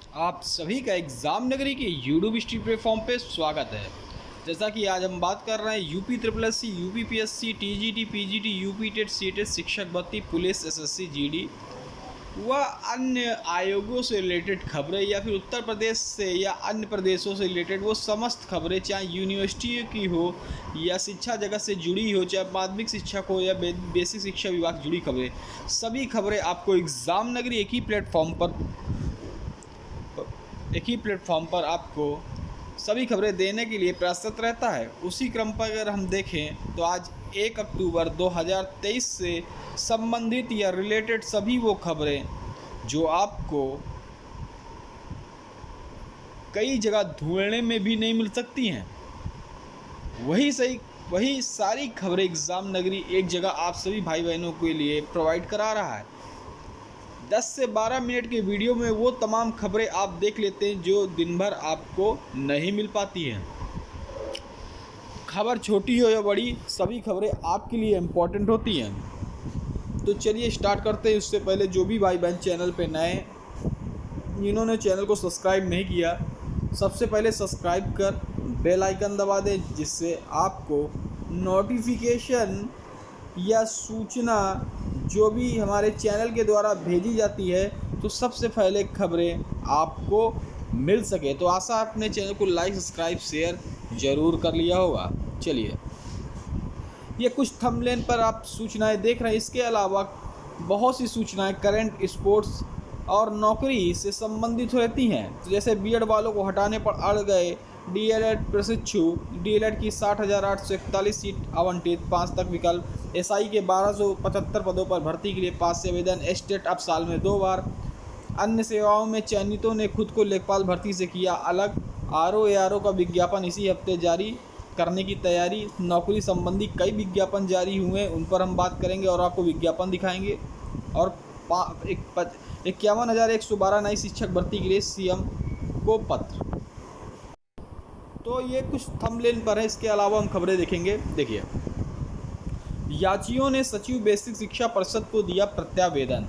आप सभी का एग्ज़ाम नगरी के यूट्यूब स्ट्रीम प्लेटफॉर्म पे स्वागत है। जैसा कि आज हम बात कर रहे हैं UP triple S C, UP P S C, TGT, PGT, UP TET, CTET, शिक्षक भर्ती, पुलिस, एसएससी, जीडी व अन्य आयोगों से रिलेटेड खबरें या फिर उत्तर प्रदेश से या अन्य प्रदेशों से रिलेटेड वो समस्त खबरें, चाहे यूनिवर्सिटी की हो या शिक्षा जगत से जुड़ी हो, चाहे माध्यमिक शिक्षक हो या बेसिक शिक्षा विभाग से जुड़ी खबरें, सभी खबरें आपको एग्ज़ाम नगरी एक ही प्लेटफॉर्म पर आपको सभी खबरें देने के लिए प्रस्तुत रहता है। उसी क्रम पर अगर हम देखें तो आज 1 अक्टूबर 2023 से संबंधित या रिलेटेड सभी वो खबरें जो आपको कई जगह ढूंढने में भी नहीं मिल सकती हैं, वही सारी खबरें एग्ज़ाम नगरी एक जगह आप सभी भाई बहनों के लिए प्रोवाइड करा रहा है। 10 से 12 मिनट के वीडियो में वो तमाम खबरें आप देख लेते हैं जो दिन भर आपको नहीं मिल पाती हैं। खबर छोटी हो या बड़ी, सभी खबरें आपके लिए इम्पोर्टेंट होती हैं। तो चलिए स्टार्ट करते हैं। उससे पहले जो भी भाई बहन चैनल पे नए, जिन्होंने चैनल को सब्सक्राइब नहीं किया, सबसे पहले सब्सक्राइब कर बेल आइकन दबा दें, जिससे आपको नोटिफिकेशन या सूचना जो भी हमारे चैनल के द्वारा भेजी जाती है तो सबसे पहले खबरें आपको मिल सके। तो आशा आपने चैनल को लाइक, सब्सक्राइब, शेयर ज़रूर कर लिया होगा। चलिए, ये कुछ थंबनेल पर आप सूचनाएं देख रहे हैं। इसके अलावा बहुत सी सूचनाएं करंट, स्पोर्ट्स और नौकरी से संबंधित रहती हैं। तो जैसे बीएड वालों को हटाने पर अड़ गए डीएलएड प्रशिक्षु, डीएलएड की 60,841 सीट आवंटित, 5 तक विकल्प, एसआई के 1275 पदों पर भर्ती के लिए 5 से आवेदन, एस्टेट अब साल में 2 बार। अन्य सेवाओं में चयनितों ने खुद को लेखपाल भर्ती से किया अलग, आरओ का विज्ञापन इसी हफ्ते जारी करने की तैयारी। नौकरी संबंधी कई विज्ञापन जारी हुए, उन पर हम बात करेंगे और आपको विज्ञापन दिखाएंगे। और 51,112 नई शिक्षक भर्ती के लिए सीएम को पत्र। तो ये कुछ थंबनेल पर है। इसके अलावा हम खबरें देखेंगे। देखिए, याचियों ने सचिव बेसिक शिक्षा परिषद को दिया प्रत्यावेदन,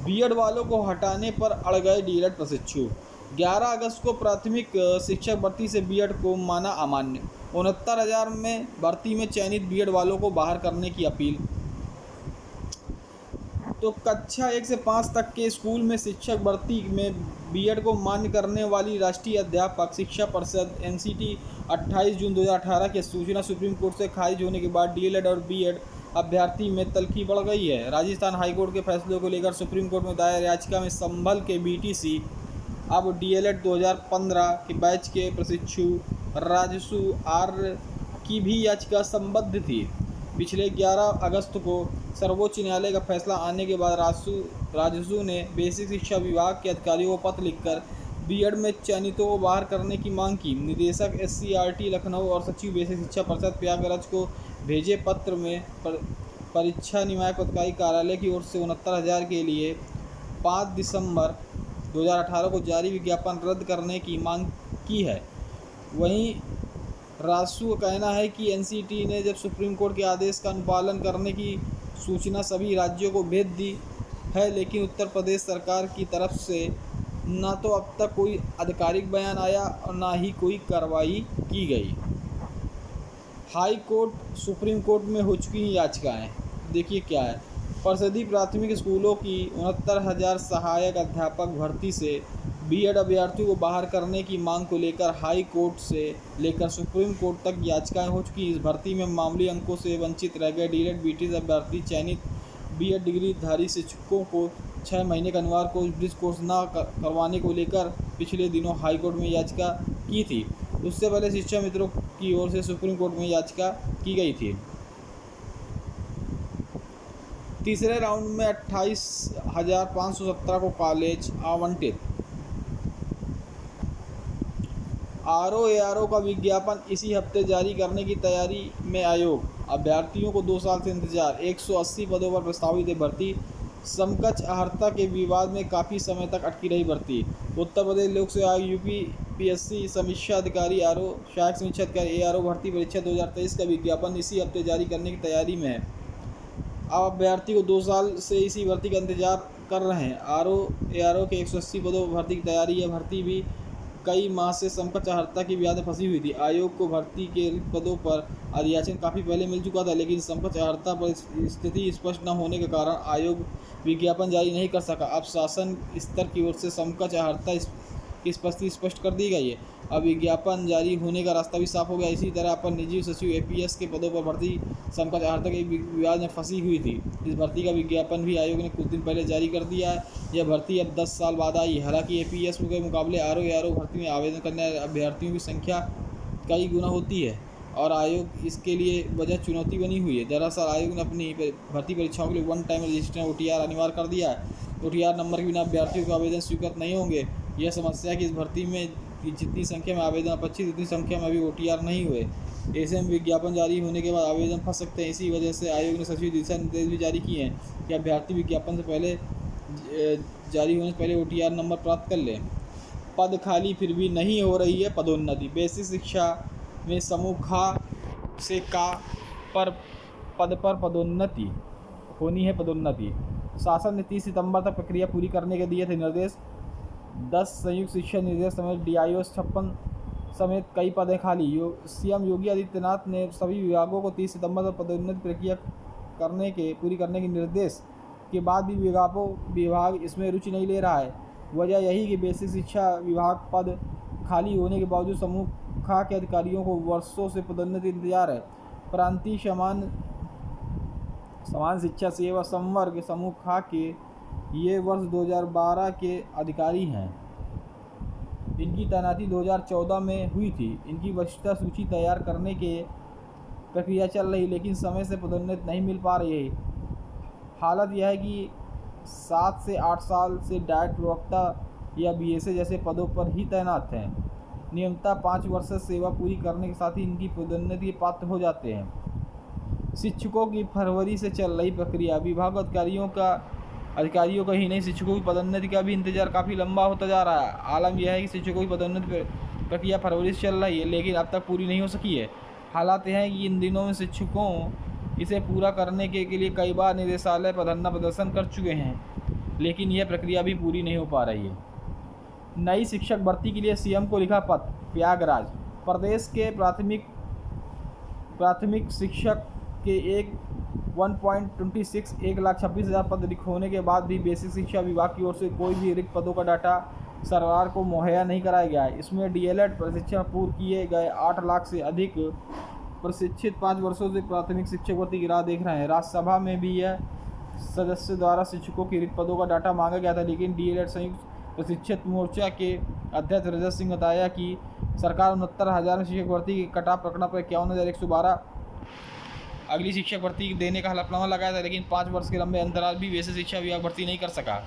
बीएड वालों को हटाने पर अड़ गए डीएलएड प्रशिक्षु। 11 अगस्त को प्राथमिक शिक्षक भर्ती से बीएड को माना अमान्य, 69,000 में भर्ती में चयनित बीएड वालों को बाहर करने की अपील। तो कक्षा 1 से 5 तक के स्कूल में शिक्षक भर्ती में बीएड को मान्य करने वाली राष्ट्रीय अध्यापक शिक्षा परिषद एनसीटी 28 जून 2018 की सूचना सुप्रीम कोर्ट से खारिज होने के बाद डीएलएड और बीएड अभ्यर्थी में तल्खी बढ़ गई है। राजस्थान हाईकोर्ट के फैसले को लेकर सुप्रीम कोर्ट में दायर याचिका में संभल के बीटीसी अब डीएलएड 2015 के बैच के प्रशिक्षु राजसू आर्य की भी याचिका संबद्ध थी। पिछले 11 अगस्त को सर्वोच्च न्यायालय का फैसला आने के बाद राजसू ने बेसिक शिक्षा विभाग के अधिकारियों को पत्र लिखकर बीएड में चयनितों को बाहर करने की मांग की। निदेशक एससीईआरटी लखनऊ और सचिव बेसिक शिक्षा परिषद प्रयागराज को भेजे पत्र में परीक्षा नियामक अधिकारी कार्यालय की ओर से 69,000 के लिए 5 दिसंबर 2018 को जारी विज्ञापन रद्द करने की मांग की है। वहीं रासू का कहना है कि एनसीटी ने जब सुप्रीम कोर्ट के आदेश का अनुपालन करने की सूचना सभी राज्यों को भेज दी है, लेकिन उत्तर प्रदेश सरकार की तरफ से न तो अब तक कोई आधिकारिक बयान आया और न ही कोई कार्रवाई की गई। हाई कोर्ट, सुप्रीम कोर्ट में हो चुकी याचिकाएं। देखिए क्या है। परिषदीय प्राथमिक स्कूलों की 69,000 सहायक अध्यापक भर्ती से बीएड अभ्यर्थियों को बाहर करने की मांग को लेकर हाई कोर्ट से लेकर सुप्रीम कोर्ट तक याचिकाएं हो चुकी। इस भर्ती में मामूली अंकों से वंचित रह गए डीएलएड बीटीएस अभ्यर्थी चयनित बीएड डिग्रीधारी शिक्षकों को 6 महीने का अनिवार्य कोर्स ब्रिज कोर्स न करवाने को लेकर पिछले दिनों हाई कोर्ट में याचिका की थी। उससे पहले शिक्षा मित्रों की ओर से सुप्रीम कोर्ट में याचिका की गई थी। तीसरे राउंड में 28,517 को कॉलेज आवंटित। आरओ का विज्ञापन इसी हफ्ते जारी करने की तैयारी में आयोग। अभ्यर्थियों को 2 साल से इंतजार, 180 पदों पर प्रस्तावित है भर्ती। समकक्ष अहर्ता के विवाद में काफ़ी समय तक अटकी रही भर्ती। उत्तर प्रदेश लोक सेवा आयोग, यूपी पीएससी समीक्षा अधिकारी, सहायक समीक्षा अधिकारी, एआरओ भर्ती परीक्षा 2023 का विज्ञापन इसी हफ्ते जारी करने की तैयारी में है। अब अभ्यर्थी को 2 साल से इसी भर्ती का इंतजार कर रहे हैं। ARO के 180 पदों पर भर्ती की तैयारी है। भर्ती भी कई माह से समकक्ष अर्हता की ब्याज में फंसी हुई थी। आयोग को भर्ती के रिक्त पदों पर अधियाचन काफ़ी पहले मिल चुका था, लेकिन समकक्ष अर्हता पर स्थिति स्पष्ट न होने के कारण आयोग विज्ञापन जारी नहीं कर सका। अब शासन स्तर की ओर से समकक्ष अर्हता की स्थिति स्पष्ट कर दी गई है। अब विज्ञापन जारी होने का रास्ता भी साफ हो गया। इसी तरह अपर निजी सचिव APS के पदों पर भर्ती समकक्ष अर्हता के विवाद में फंसी हुई थी। इस भर्ती का विज्ञापन भी आयोग ने कुछ दिन पहले जारी कर दिया है। यह भर्ती अब 10 साल बाद आई। हालांकि APS के मुकाबले ARO भर्ती में आवेदन करने वाले अभ्यर्थियों की संख्या कई गुना होती है और आयोग इसके लिए वजह चुनौती बनी हुई है। दरअसल आयोग ने अपनी भर्ती परीक्षाओं के लिए वन टाइम रजिस्ट्रेशन OTR अनिवार्य कर दिया है। OTR नंबर के बिना अभ्यर्थियों के आवेदन स्वीकृत नहीं होंगे। यह समस्या कि इस भर्ती में जितनी संख्या में आवेदन अपेक्षित उतनी संख्या में अभी OTR नहीं हुए। ऐसे में विज्ञापन जारी होने के बाद आवेदन फंस सकते हैं। इसी वजह से आयोग ने सचिव दिशा निर्देश भी जारी किए हैं कि अभ्यर्थी विज्ञापन से पहले जारी होने से पहले OTR नंबर प्राप्त कर लें। पद खाली फिर भी नहीं हो रही है पदोन्नति। बेसिक शिक्षा में समूह ख से का पर पद पर पदोन्नति होनी है। पदोन्नति शासन ने 30 सितंबर तक प्रक्रिया पूरी करने के दिए थे निर्देश। 10 संयुक्त शिक्षा निर्देश समेत DIO 56 समेत कई पदें खाली। CM योगी आदित्यनाथ ने सभी विभागों को 30 सितंबर तक पदोन्नति प्रक्रिया पूरी करने के निर्देश के बाद भी विभाग इसमें रुचि नहीं ले रहा है। वजह यही कि बेसिक शिक्षा विभाग पद खाली होने के बावजूद समूह ख के अधिकारियों को वर्षों से पदोन्नति इंतजार है। प्रांतीय समान शिक्षा सेवा संवर्ग समूह ख के ये वर्ष 2012 के अधिकारी हैं। इनकी तैनाती 2014 में हुई थी। इनकी वरिष्ठता सूची तैयार करने के प्रक्रिया चल रही, लेकिन समय से पदोन्नति नहीं मिल पा रही है। हालत यह है कि 7 से 8 साल से डायट प्रवक्ता या BSA जैसे पदों पर ही तैनात हैं। नियमितता 5 वर्ष से सेवा पूरी करने के साथ ही इनकी पदोन्नति के पात्र हो जाते हैं। शिक्षकों की फरवरी से चल रही प्रक्रिया विभाग अधिकारियों का ही नहीं, शिक्षकों की पदोन्नति का भी इंतजार काफ़ी लंबा होता जा रहा है। आलम यह है कि शिक्षकों की पदोन्नति प्रक्रिया फरवरी से चल रही है, लेकिन अब तक पूरी नहीं हो सकी है। हालात हैं कि इन दिनों में शिक्षकों इसे पूरा करने के लिए कई बार निदेशालय पर धरना प्रदर्शन कर चुके हैं, लेकिन यह प्रक्रिया भी पूरी नहीं हो पा रही है। नई शिक्षक भर्ती के लिए CM को लिखा पत्र। प्रयागराज प्रदेश के प्राथमिक शिक्षक के 1.26 पद रिक्त होने के बाद भी बेसिक शिक्षा विभाग की ओर से कोई भी रिक्त पदों का डाटा सरकार को मुहैया नहीं कराया गया है। इसमें DLED प्रशिक्षण पूर्ण किए गए 8 लाख से अधिक प्रशिक्षित 5 वर्षों से प्राथमिक शिक्षक भर्ती की राह देख रहे हैं। राज्यसभा में भी यह सदस्य द्वारा शिक्षकों की रिक्त पदों का डाटा मांगा गया था, लेकिन DLED संयुक्त प्रशिक्षित मोर्चा के अध्यक्ष रजत सिंह बताया कि सरकार 69,000 में शिक्षक भर्ती की कटाव प्रकरण पर 51,112 अगली शिक्षक भर्ती देने का हलफनामा लगाया था, लेकिन 5 वर्ष के लंबे अंतराल भी बेसिक शिक्षा विभाग भर्ती नहीं कर सका।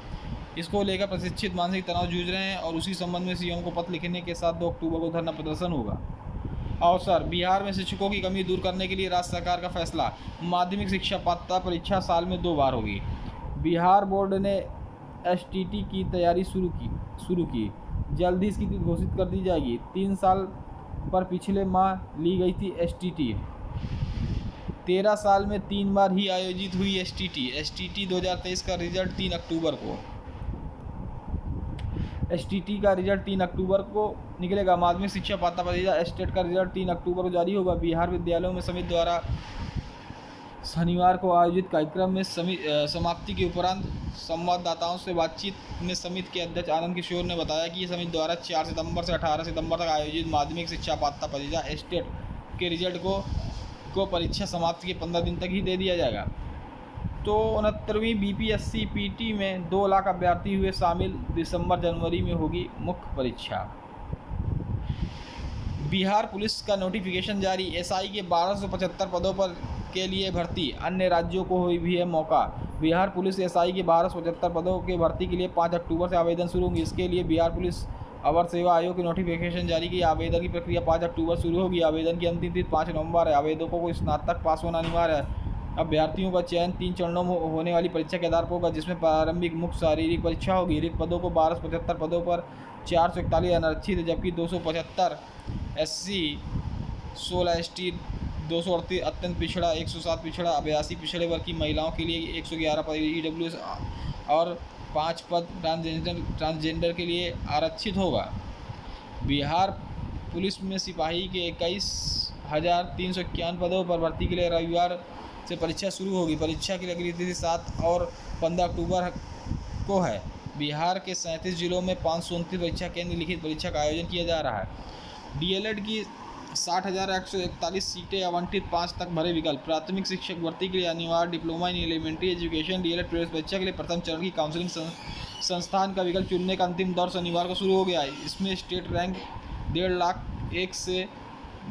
इसको लेकर प्रशिक्षित मानसिक तनाव जूझ रहे हैं और उसी संबंध में CM को पत्र लिखने के साथ 2 अक्टूबर को धरना प्रदर्शन होगा। अवसर बिहार में शिक्षकों की कमी दूर करने के लिए राज्य सरकार का फैसला। माध्यमिक शिक्षा पात्रता परीक्षा साल में 2 बार होगी। बिहार बोर्ड ने STT की तैयारी शुरू की। जल्द ही इसकी तिथि घोषित कर दी जाएगी। 3 साल पर पिछले माह ली गई थी STT। 13 साल में 3 बार ही आयोजित हुई STT 2023 का रिजल्ट 3 अक्टूबर को। STT का रिजल्ट 3 अक्टूबर को निकलेगा। माध्यमिक शिक्षा पात्रता परीक्षा स्टेट का रिजल्ट 3 अक्टूबर को जारी होगा। बिहार विद्यालयों में समिति द्वारा शनिवार को आयोजित कार्यक्रम में समाप्ति के उपरांत संवाददाताओं से बातचीत में समिति के अध्यक्ष आनंद किशोर ने बताया कि समिति द्वारा 4 सितंबर से 18 सितंबर तक आयोजित माध्यमिक शिक्षा पात्रता परीक्षा स्टेट के रिजल्ट को परीक्षा समाप्ति के 15 दिन तक ही दे दिया जाएगा। तो 69वीं BPSC PT में 2 लाख अभ्यर्थी हुए शामिल। दिसंबर-जनवरी में होगी मुख्य परीक्षा। बिहार पुलिस का नोटिफिकेशन जारी। SI के 1275 पदों पर के लिए भर्ती। अन्य राज्यों को हुई भी है मौका। बिहार पुलिस SI के 1275 पदों के भर्ती के लिए 5 अक्टूबर से आवेदन शुरू होंगे। इसके लिए बिहार पुलिस अवर सेवा आयोग की नोटिफिकेशन जारी की। आवेदन की प्रक्रिया 5 अक्टूबर शुरू होगी। आवेदन की अंतिम तिथि 5 नवंबर है। आवेदकों को स्नातक पास होना अनिवार्य है। अभ्यर्थियों का चयन 3 चरणों में होने वाली परीक्षा के आधार पर होगा, जिसमें प्रारंभिक मुख्य शारीरिक परीक्षा होगी। रिक्त पदों को 1275 पदों पर 441 अनारक्षित, जबकि 275 SC, 16 ST, 238 अत्यंत पिछड़ा, 107 पिछड़ा, 82 पिछड़े वर्ग की महिलाओं के लिए 111 पद EWS और 5 पद ट्रांसजेंडर के लिए आरक्षित होगा। बिहार पुलिस में सिपाही के 21,351 पदों पर भर्ती के लिए रविवार से परीक्षा शुरू होगी। परीक्षा की अगली तिथि 7 और 15 अक्टूबर को है। बिहार के 37 जिलों में 529 परीक्षा केंद्र लिखित परीक्षा का आयोजन किया जा रहा है। डीएलएड की 60,141 सीटें आवंटित, 5 तक भरे विकल्प। प्राथमिक शिक्षक भर्ती के लिए अनिवार्य diploma in elementary education DElEd प्रवेश परीक्षा के लिए प्रथम चरण की काउंसलिंग संस्थान का विकल्प चुनने का अंतिम दौर शनिवार को शुरू हो गया है। इसमें स्टेट रैंक 1,50,001 से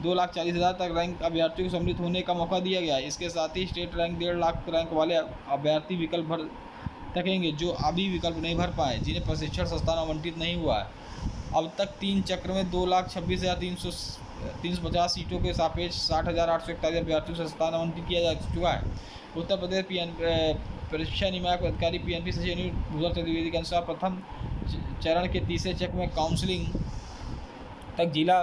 2,40,000 तक रैंक अभ्यर्थियों को सम्मिलित होने का मौका दिया गया है। इसके साथ ही स्टेट रैंक 1.5 लाख रैंक वाले अभ्यर्थी विकल्प भर सकेंगे जो अभी विकल्प नहीं भर पाए, जिन्हें प्रशिक्षण संस्थान आवंटित नहीं हुआ है। अब तक 3 चक्र में 2,26,350 सीटों के सापेक्ष 60,841 अभ्यर्थियों को संस्थान आवंटित किया जा चुका है। उत्तर प्रदेश परीक्षा नियामक अधिकारी PNP सचिव भूषण चतुर्वेदी के अनुसार प्रथम चरण के तीसरे चक्र में काउंसलिंग तक जिला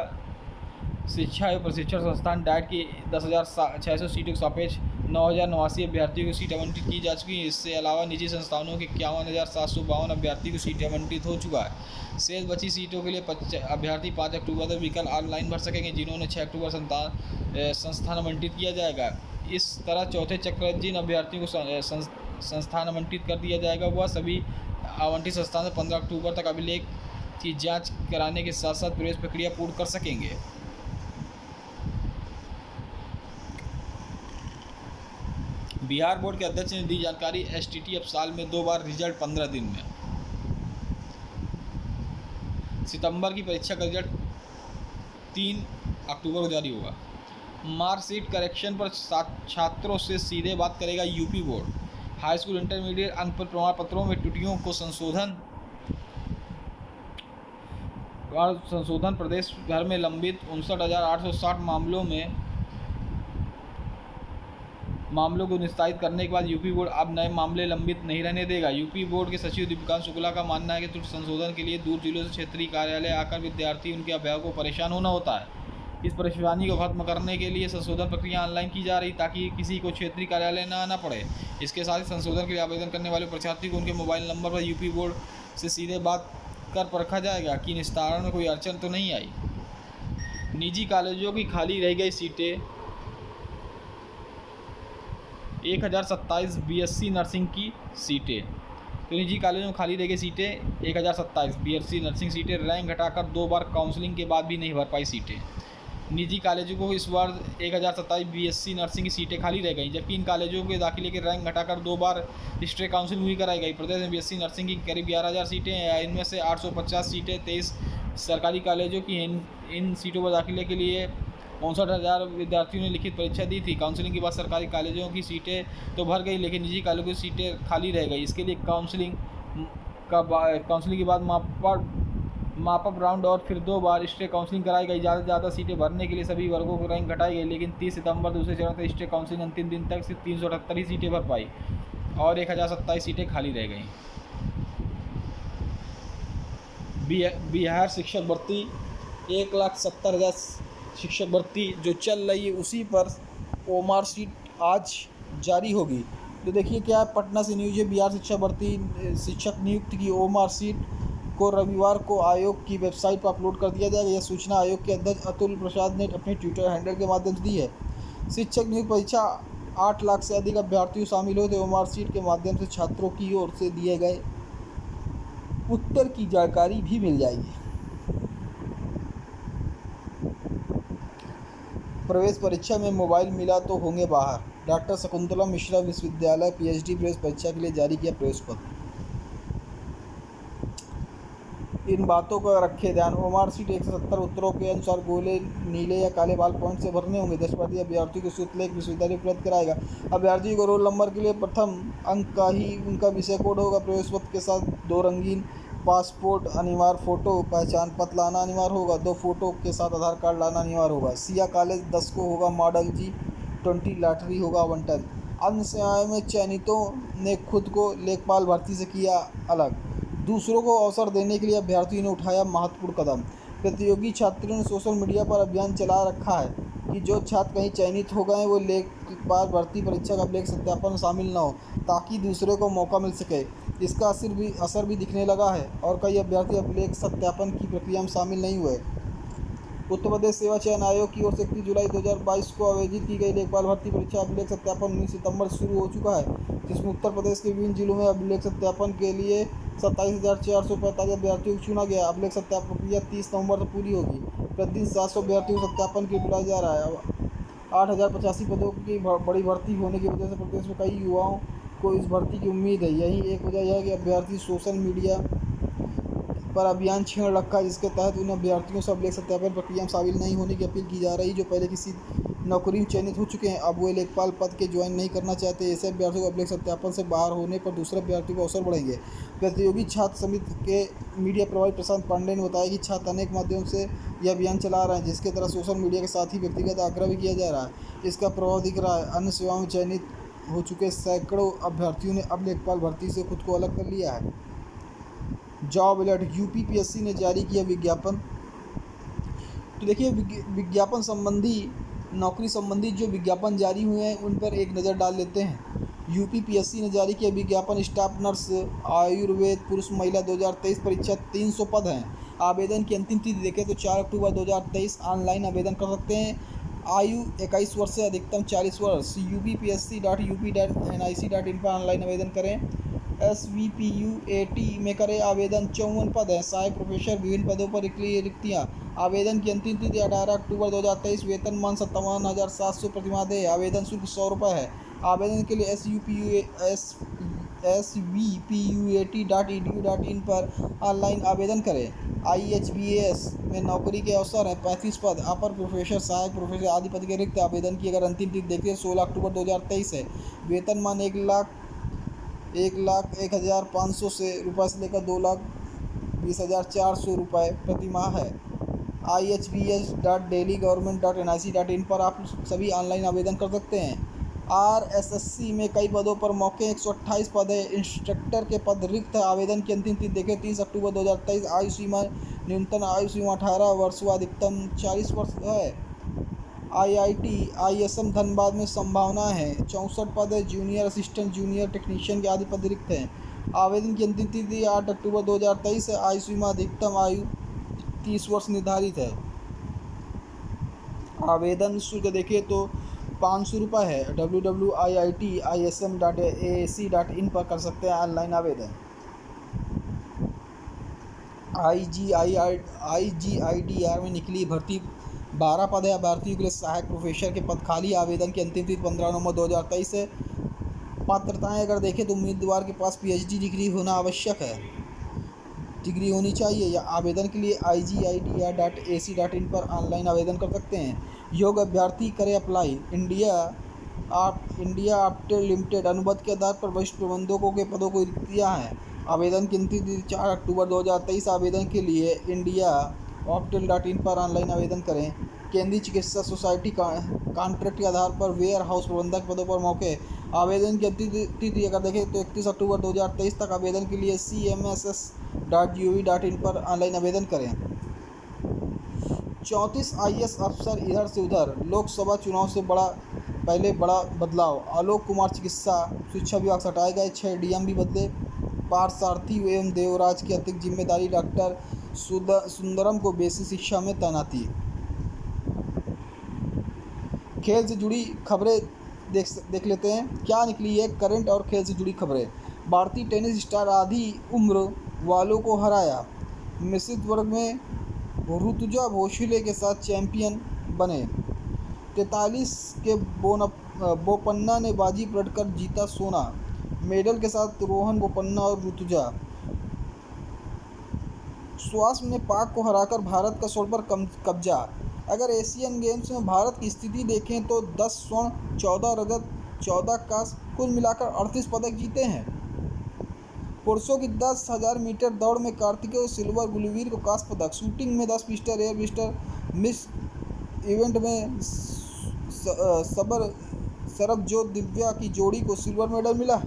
शिक्षा एवं प्रशिक्षण संस्थान डाइट की 10,600 सीटों के सापेक्ष 9,089 अभ्यर्थियों को सीट आवंटित की जा चुकी है। इसके अलावा निजी संस्थानों के 51,752 अभ्यर्थियों को सीटें आवंटित हो चुका है। शेष बची सीटों के लिए अभ्यर्थी 5 अक्टूबर तक विकल्प ऑनलाइन भर सकेंगे, जिन्होंने 6 अक्टूबर संस्थान आवंटित किया जाएगा। इस तरह चौथे चक्र जिन अभ्यर्थियों को संस्थान आवंटित कर दिया जाएगा वह सभी आवंटित संस्थान 15 अक्टूबर तक अभिलेख की जाँच कराने के साथ साथ प्रवेश प्रक्रिया पूर्ण कर सकेंगे। बिहार बोर्ड के अध्यक्ष ने दी जानकारी। STT अब साल में 2 बार, रिजल्ट 15 दिन में। सितंबर की परीक्षा का रिजल्ट 3 अक्टूबर को जारी होगा। मार्कशीट करेक्शन पर छात्रों से सीधे बात करेगा UP board. High school intermediate अंक पर प्रमाण पत्रों में त्रुटियों को संशोधन प्रदेश भर में लंबित 59,860 मामलों को निस्तारित करने के बाद यूपी बोर्ड अब नए मामले लंबित नहीं रहने देगा। यूपी बोर्ड के सचिव दीपकांत शुक्ला का मानना है कि त्रुटि संशोधन के लिए दूर जिलों से क्षेत्रीय कार्यालय आकर विद्यार्थी उनके अभिभावकों को परेशान होना होता है। इस परेशानी को खत्म करने के लिए संशोधन प्रक्रिया ऑनलाइन की जा रही, ताकि किसी को क्षेत्रीय कार्यालय न आना पड़े। इसके साथ ही संशोधन के लिए आवेदन करने वाले परीक्षार्थी को उनके मोबाइल नंबर पर यूपी बोर्ड से सीधे बात कर परखा जाएगा कि निस्तारण में कोई अड़चन तो नहीं आई। निजी कॉलेजों की खाली रह गई सीटें 1,027 BSc नर्सिंग की सीटें। तो निजी कॉलेजों में खाली रह गई सीटें 1,027 BSc नर्सिंग सीटें। रैंक घटाकर 2 बार काउंसलिंग के बाद भी नहीं भर पाई सीटें। निजी कॉलेजों को इस बार 1,027 BSc नर्सिंग की सीटें खाली रह गई, जबकि इन कॉलेजों के दाखिले के रैंक घटाकर 2 बार स्ट्रेट काउंसलिंग भी कराई गई। प्रदेश में BSc नर्सिंग की करीब 11,000 सीटें हैं। इनमें से 850 सीटें 23 सरकारी कॉलेजों की। इन सीटों पर दाखिले के लिए 59,000 विद्यार्थियों ने लिखित परीक्षा दी थी। काउंसलिंग के बाद सरकारी कॉलेजों की सीटें तो भर गई, लेकिन निजी कॉलेजों की सीटें खाली रह गई। इसके लिए काउंसलिंग के बाद मापअप राउंड और फिर 2 बार स्ट्रेट काउंसलिंग कराई गई। ज़्यादा से ज़्यादा सीटें भरने के लिए सभी वर्गों को रैंक घटाई गई, लेकिन 30 सितंबर दूसरे चरण तक स्ट्रेट काउंसलिंग अंतिम दिन तक सिर्फ 378 ही सीटें भर पाई और 1,027 सीटें खाली रह गईं। बिहार शिक्षक भर्ती 1,70,000 शिक्षक भर्ती जो चल रही है, उसी पर ओमार सीट आज जारी होगी। तो देखिए क्या पटना से न्यूज़ है। बिहार शिक्षक भर्ती शिक्षक नियुक्ति की ओमार सीट को रविवार को आयोग की वेबसाइट पर अपलोड कर दिया जाएगा। यह सूचना आयोग के अध्यक्ष अतुल प्रसाद ने अपने ट्विटर हैंडल के माध्यम से दी है। शिक्षक नियुक्ति परीक्षा 8 लाख से अधिक अभ्यर्थी शामिल हुए थे। ओमार सीट के माध्यम से छात्रों की ओर से दिए गए उत्तर की जानकारी भी मिल जाएगी। प्रवेश परीक्षा में मोबाइल मिला तो होंगे बाहर। डॉक्टर शकुंतला मिश्रा विश्वविद्यालय PhD प्रवेश परीक्षा के लिए जारी किया प्रवेश पत्र। इन बातों का रखे ध्यान। ओमार सीट 170 उत्तरों के अनुसार गोले, नीले या काले बाल पॉइंट से भरने होंगे। 10% अभ्यर्थियों को शुल्क विश्वविद्यालय उपलब्ध कराएगा। अभ्यर्थी को रोल नंबर के लिए प्रथम अंक का ही उनका विषय कोड होगा। प्रवेश पत्र के साथ 2 रंगीन पासपोर्ट अनिवार्य, फ़ोटो पहचान पत्र लाना अनिवार्य होगा। 2 फोटो के साथ आधार कार्ड लाना अनिवार्य होगा। सिया कॉलेज 10 को होगा मॉडल G20 लॉटरी होगा आवंटन। अन्य सेवाओं में चयनितों ने खुद को लेखपाल भर्ती से किया अलग। दूसरों को अवसर देने के लिए अभ्यर्थियों ने उठाया महत्वपूर्ण कदम। प्रतियोगी छात्रों ने सोशल मीडिया पर अभियान चला रखा है कि जो छात्र कहीं चयनित हो गए वो लेखपाल भर्ती परीक्षा का अभिलेख सत्यापन में शामिल न हो, ताकि दूसरे को मौका मिल सके। इसका असर भी दिखने लगा है और कई अभ्यर्थी अभिलेख सत्यापन की प्रक्रिया में शामिल नहीं हुए। उत्तर प्रदेश सेवा चयन आयोग की ओर से 31 जुलाई 2022 को आयोजित की गई लेखपाल भर्ती परीक्षा अभिलेख सत्यापन 19 सितंबर से शुरू हो चुका है, जिसमें उत्तर प्रदेश के विभिन्न जिलों में अभिलेख सत्यापन के लिए 27,445 अभ्यर्थियों को चुना गया। अभिलेख सत्यापन प्रक्रिया 30 नवंबर तक पूरी होगी। प्रतिदिन 700 अभ्यर्थियों को सत्यापन के लिए बुलाया जा रहा है। 8,085 पदों की बड़ी भर्ती होने की वजह से प्रदेश में कई युवाओं को इस भर्ती की उम्मीद है। यही एक वजह यह है कि अभ्यर्थी सोशल मीडिया पर अभियान छेड़ रखा है, जिसके तहत उन अभ्यर्थियों से अभिलेख सत्यापन प्रक्रिया में शामिल नहीं होने की अपील की जा रही जो पहले किसी नौकरी में चयनित हो चुके हैं। अब वे लेखपाल पद के ज्वाइन नहीं करना चाहते। ऐसे अभ्यर्थियों को अभिलेख सत्यापन से बाहर होने पर दूसरे अभ्यर्थियों को अवसर बढ़ेंगे। प्रतियोगी छात्र समिति के मीडिया प्रभारी प्रशांत पांडे ने बताया कि छात्र अनेक माध्यमों से यह अभियान चला रहे हैं, जिसके तरह सोशल मीडिया के साथ ही व्यक्तिगत आग्रह भी किया जा रहा है। इसका प्रभाव दिख रहा है। अन्य सेवाओं में चयनित हो चुके सैकड़ों अभ्यर्थियों ने अब लेखपाल भर्ती से खुद को अलग कर लिया है। जॉब अलर्ट, यूपीपीएससी ने जारी किया विज्ञापन। तो देखिए, विज्ञापन संबंधी नौकरी संबंधी जो विज्ञापन जारी हुए हैं उन पर एक नज़र डाल लेते हैं। यूपीपीएससी ने जारी किया विज्ञापन। स्टाफ नर्स आयुर्वेद पुरुष महिला 2023 परीक्षा 300 पद हैं। आवेदन की अंतिम तिथि देखें तो 4 अक्टूबर 2023 ऑनलाइन आवेदन कर सकते हैं। आयु 21 वर्ष से अधिकतम 40 वर्ष। upsc.up.nic.in पर ऑनलाइन आवेदन करें। SVPUAT में करें आवेदन। 54 पद हैं। सहायक प्रोफेसर विभिन्न पदों पर रिक्तियाँ। आवेदन की अंतिम तिथि 18 अक्टूबर 2023। वेतनमान 57,700 प्रतिमाह देय। आवेदन शुल्क 100 रुपये है। आवेदन के लिए svpuat.edu.in पर ऑनलाइन आवेदन करें। IHBAS में नौकरी के अवसर हैं। 35 पद। अपर प्रोफेसर सहायक प्रोफेसर आदि पद के रिक्त। आवेदन की अगर अंतिम तिथि देखिए 16 अक्टूबर 2023 है। वेतनमान 1,01,500 रुपये से लेकर 2,20,400 रुपये प्रतिमाह है। IHBS.delhi.government.nic.in पर आप सभी ऑनलाइन आवेदन कर सकते हैं। RSSC में कई पदों पर मौके 128 पद है। इंस्ट्रक्टर के पद रिक्त है। आवेदन की अंतिम तिथि देखें 30 अक्टूबर 2023। आयु सीमा न्यूनतम आयु सीमा 18 वर्ष व अधिकतम 40 वर्ष है। IIT ISM धनबाद में संभावना है। 64 पद है। जूनियर असिस्टेंट जूनियर टेक्नीशियन के आदि पद रिक्त हैं। आवेदन की अंतिम तिथि 8 अक्टूबर 2023 है। आयु सीमा अधिकतम आयु 30 वर्ष निर्धारित है। आवेदन शुल्क देखिए तो 500 रुपये है। www.iitism.ac.in पर कर सकते हैं ऑनलाइन आवेदन। IGIDR में निकली भर्ती 12 पद है। अभ्यर्थियों के लिए सहायक प्रोफेसर के पद खाली। आवेदन की अंतिम तिथि 15 नवंबर 2023 है। पात्रताएं अगर देखें तो उम्मीदवार के पास PhD डिग्री होना आवश्यक है, डिग्री होनी चाहिए। या आवेदन के लिए IGIDR.ac.in पर ऑनलाइन आवेदन कर सकते हैं। योग्य अभ्यर्थी करें अप्लाई। इंडिया आर्बिट्रेज लिमिटेड अनुबंध के आधार पर वरिष्ठ प्रबंधकों के पदों को रिक्तियाँ हैं। आवेदन की अंतिम तिथि 4 अक्टूबर 2023। आवेदन के लिए India.optel.in पर ऑनलाइन आवेदन करें। केंद्रीय चिकित्सा सोसाइटी कॉन्ट्रैक्ट के आधार पर वेयर हाउस प्रबंधक पदों पर मौके। आवेदन की अंतिम तिथि अगर देखें तो 31 अक्टूबर 2023 तक। आवेदन के लिए CMSS.gov.in पर ऑनलाइन आवेदन करें। 34 IAS अफसर इधर से उधर। लोकसभा चुनाव से पहले बड़ा बदलाव। आलोक कुमार चिकित्सा शिक्षा विभाग से हटाए गए। 6 DM भी बदले। पार्थ सारथी एवं देवराज की अतिरिक्त जिम्मेदारी। डॉक्टर सुंदरम को बेसिक शिक्षा में तैनाती। खेल से जुड़ी खबरें देख लेते हैं क्या निकली है। करंट और खेल से जुड़ी खबरें। भारतीय टेनिस स्टार आधी उम्र वालों को हराया। मिश्रित वर्ग में ऋतुजा भोसले के साथ चैंपियन बने। 43 के बोपन्ना ने बाजी पलटकर जीता सोना। मेडल के साथ रोहन बोपन्ना और ऋतुजा। स्वास्थ्य ने पाक को हराकर भारत का स्वर्ण पर कब्जा। अगर एशियन गेम्स में भारत की स्थिति देखें तो 10 स्वर्ण 14 रजत 14 कांस्य कुल मिलाकर 38 पदक जीते हैं। पुरुषों की 10,000 मीटर दौड़ में कार्तिकेय सिल्वर, गुलवीर को कांस्य पदक। शूटिंग में 10 pistol air pistol miss event में सरबजोत दिव्या की जोड़ी को सिल्वर मेडल मिला।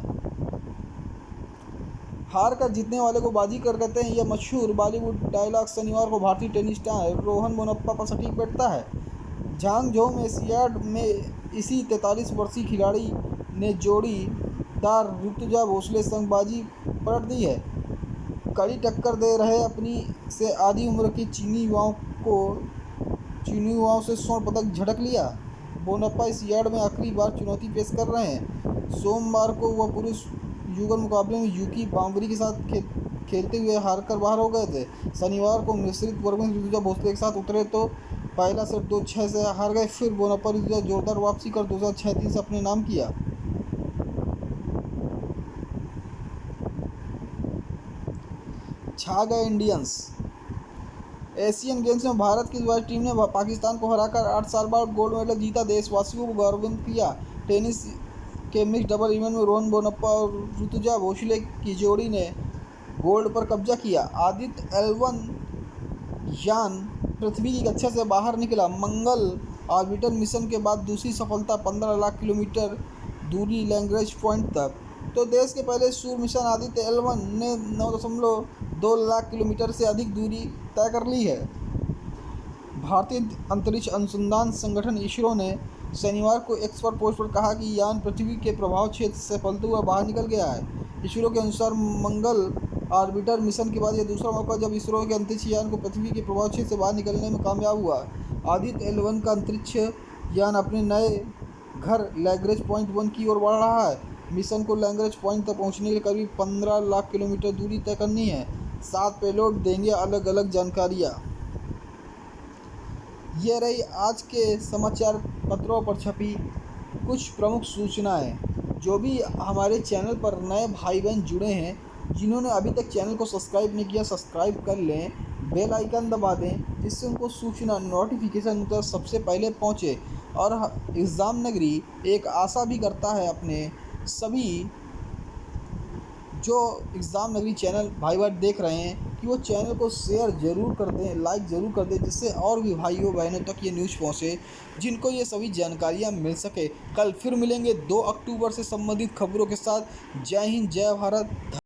हार कर जीतने वाले को बाजीगर कहते हैं। यह मशहूर बॉलीवुड डायलॉग शनिवार को भारतीय टेनिस स्टार रोहन बोपन्ना पर सटीक बैठता है। झांगझोऊ में एशियाड में इसी 43 वर्षीय खिलाड़ी ने जोड़ीदार ऋतुजा भोसले संग बाजी पलट दी है। कड़ी टक्कर दे रहे अपनी से आधी उम्र के चीनी युवाओं से स्वर्ण पदक झटक लिया। बोनाप्पा इस यार्ड में आखिरी बार चुनौती पेश कर रहे हैं। सोमवार को वह पुरुष युगल मुकाबले में यूकी बाम्बरी के साथ खेलते हुए हारकर बाहर हो गए थे। शनिवार को मिश्रित वर्ग में ऋतुजा भोसले के साथ उतरे तो पहला सेट 2-6 से हार गए। फिर बोनाप्पा ऋतुजा जोरदार वापसी कर 2006-3 से अपने नाम किया। छा गए इंडियंस। एशियन गेम्स में भारत की युवा टीम ने पाकिस्तान को हराकर 8 साल बाद गोल्ड मेडल जीता। देशवासियों को गौरवान्वित किया। टेनिस के मिक्स डबल इवेंट में रोहन बोपन्ना और ऋतुजा भोसले की जोड़ी ने गोल्ड पर कब्जा किया। आदित्य L1 यान पृथ्वी की कक्षा से बाहर निकला। मंगल ऑर्बिटर मिशन के बाद दूसरी सफलता 15 लाख किलोमीटर दूरी लैग्रेंज पॉइंट तक। तो देश के पहले सूर्य मिशन आदित्य L1 ने 9.2 लाख किलोमीटर से अधिक दूरी तय कर ली है। भारतीय अंतरिक्ष अनुसंधान संगठन इसरो ने शनिवार को एक्स पर पोस्ट पर कहा कि यान पृथ्वी के प्रभाव क्षेत्र से फैलते हुए बाहर निकल गया है। इसरो के अनुसार मंगल ऑर्बिटर मिशन के बाद यह दूसरा मौका जब इसरो के अंतरिक्ष यान को पृथ्वी के प्रभाव क्षेत्र से बाहर निकलने में कामयाब हुआ। आदित्य L1 का अंतरिक्ष यान अपने नए घर लैग्रेंज पॉइंट 1 की ओर बढ़ रहा है। मिशन को लैग्रेंज पॉइंट तक पहुंचने के लिए करीब 15 लाख किलोमीटर दूरी तय करनी है। 7 पेलोड देंगे अलग अलग जानकारियाँ। ये रही आज के समाचार पत्रों पर छपी कुछ प्रमुख सूचनाएं। जो भी हमारे चैनल पर नए भाई बहन जुड़े हैं, जिन्होंने अभी तक चैनल को सब्सक्राइब नहीं किया, सब्सक्राइब कर लें, बेल आइकन दबा दें, जिससे उनको सूचना नोटिफिकेशन तक सबसे पहले पहुंचे। और एग्ज़ाम नगरी एक आशा भी करता है अपने सभी जो एग्ज़ाम नगरी चैनल भाई बहन देख रहे हैं कि वो चैनल को शेयर ज़रूर कर दें, लाइक ज़रूर कर दें, जिससे और भी भाइयों बहनों तक ये न्यूज़ पहुँचे जिनको ये सभी जानकारियाँ मिल सके। कल फिर मिलेंगे 2 अक्टूबर से संबंधित खबरों के साथ। जय हिंद, जय भारत।